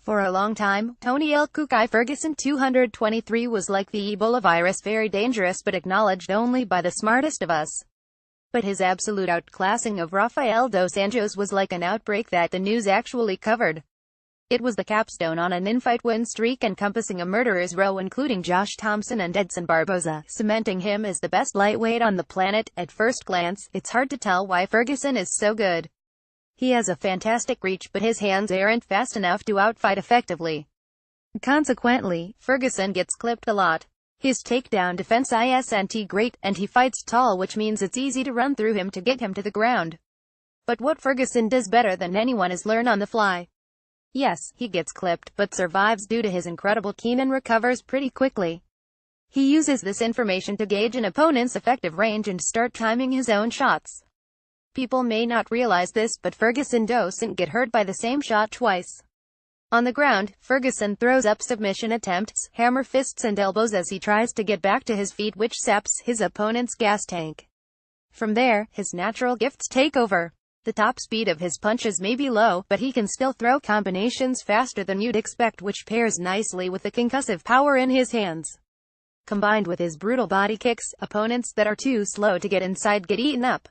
For a long time, Tony L. Cucuy Ferguson 223 was like the Ebola virus, very dangerous but acknowledged only by the smartest of us. But his absolute outclassing of Rafael dos Anjos was like an outbreak that the news actually covered. It was the capstone on an in-fight win streak encompassing a murderer's row including Josh Thompson and Edson Barboza, cementing him as the best lightweight on the planet. At first glance, it's hard to tell why Ferguson is so good. He has a fantastic reach, but his hands aren't fast enough to outfight effectively. Consequently, Ferguson gets clipped a lot. His takedown defense isn't great, and he fights tall, which means it's easy to run through him to get him to the ground. But what Ferguson does better than anyone is learn on the fly. Yes, he gets clipped, but survives due to his incredible keen and recovers pretty quickly. He uses this information to gauge an opponent's effective range and start timing his own shots. People may not realize this, but Ferguson doesn't get hurt by the same shot twice. On the ground, Ferguson throws up submission attempts, hammer fists and elbows as he tries to get back to his feet, which saps his opponent's gas tank. From there, his natural gifts take over. The top speed of his punches may be low, but he can still throw combinations faster than you'd expect, which pairs nicely with the concussive power in his hands. Combined with his brutal body kicks, opponents that are too slow to get inside get eaten up.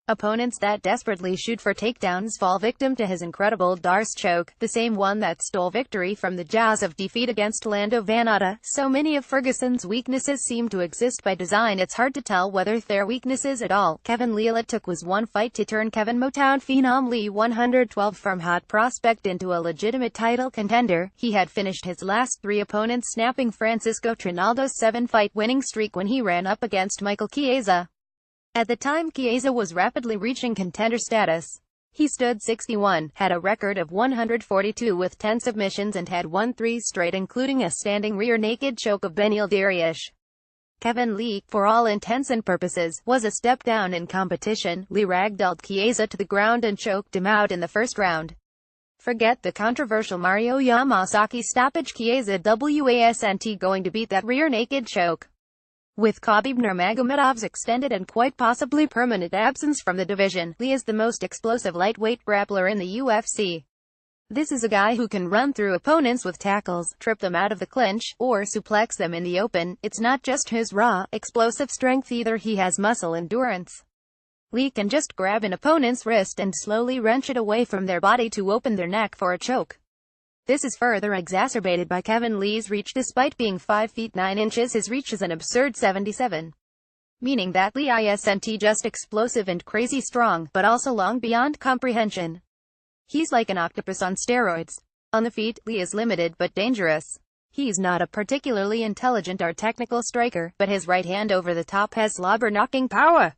Opponents that desperately shoot for takedowns fall victim to his incredible Darce choke, the same one that stole victory from the jaws of defeat against Lando Vannata. So many of Ferguson's weaknesses seem to exist by design, it's hard to tell whether they're weaknesses at all. Kevin Lee. It took was one fight to turn Kevin Motown phenom Lee 112 from hot prospect into a legitimate title contender. He had finished his last 3 opponents, snapping Francisco Trinaldo's 7-fight winning streak when he ran up against Michael Chiesa. At the time, Chiesa was rapidly reaching contender status. He stood 61, had a record of 142 with 10 submissions and had won 3 straight, including a standing rear naked choke of Beneil Dariush. Kevin Lee, for all intents and purposes, was a step down in competition. Lee ragdolled Chiesa to the ground and choked him out in the first round. Forget the controversial Mario Yamasaki stoppage. Chiesa wasn't going to beat that rear naked choke. With Khabib Nurmagomedov's extended and quite possibly permanent absence from the division, Lee is the most explosive lightweight grappler in the UFC. This is a guy who can run through opponents with tackles, trip them out of the clinch, or suplex them in the open. It's not just his raw, explosive strength either, he has muscle endurance. Lee can just grab an opponent's wrist and slowly wrench it away from their body to open their neck for a choke. This is further exacerbated by Kevin Lee's reach. Despite being 5 feet 9 inches, his reach is an absurd 77. Meaning that Lee isn't just explosive and crazy strong, but also long beyond comprehension. He's like an octopus on steroids. On the feet, Lee is limited but dangerous. He's not a particularly intelligent or technical striker, but his right hand over the top has slobber-knocking power.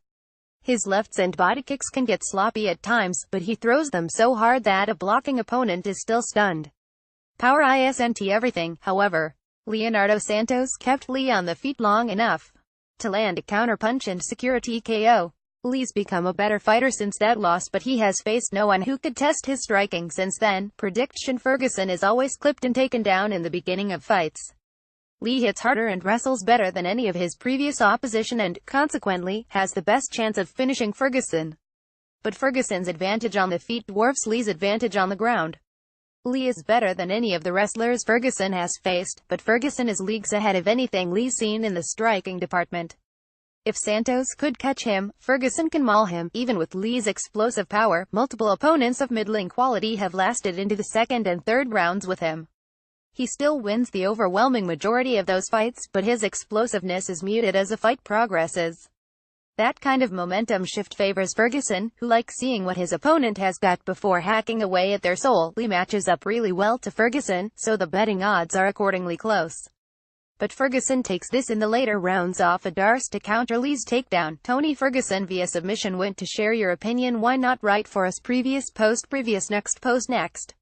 His lefts and body kicks can get sloppy at times, but he throws them so hard that a blocking opponent is still stunned. Power isn't everything, however. Leonardo Santos kept Lee on the feet long enough to land a counterpunch and secure a TKO. Lee's become a better fighter since that loss, but he has faced no one who could test his striking since then. Prediction: Ferguson is always clipped and taken down in the beginning of fights. Lee hits harder and wrestles better than any of his previous opposition and, consequently, has the best chance of finishing Ferguson. But Ferguson's advantage on the feet dwarfs Lee's advantage on the ground. Lee is better than any of the wrestlers Ferguson has faced, but Ferguson is leagues ahead of anything Lee's seen in the striking department. If Santos could catch him, Ferguson can maul him. Even with Lee's explosive power, multiple opponents of middling quality have lasted into the second and third rounds with him. He still wins the overwhelming majority of those fights, but his explosiveness is muted as the fight progresses. That kind of momentum shift favors Ferguson, who likes seeing what his opponent has got before hacking away at their soul. Lee matches up really well to Ferguson, so the betting odds are accordingly close. But Ferguson takes this in the later rounds off a Darce to counter Lee's takedown. Tony Ferguson via submission. Want to share your opinion? Why not write for us? Previous post next.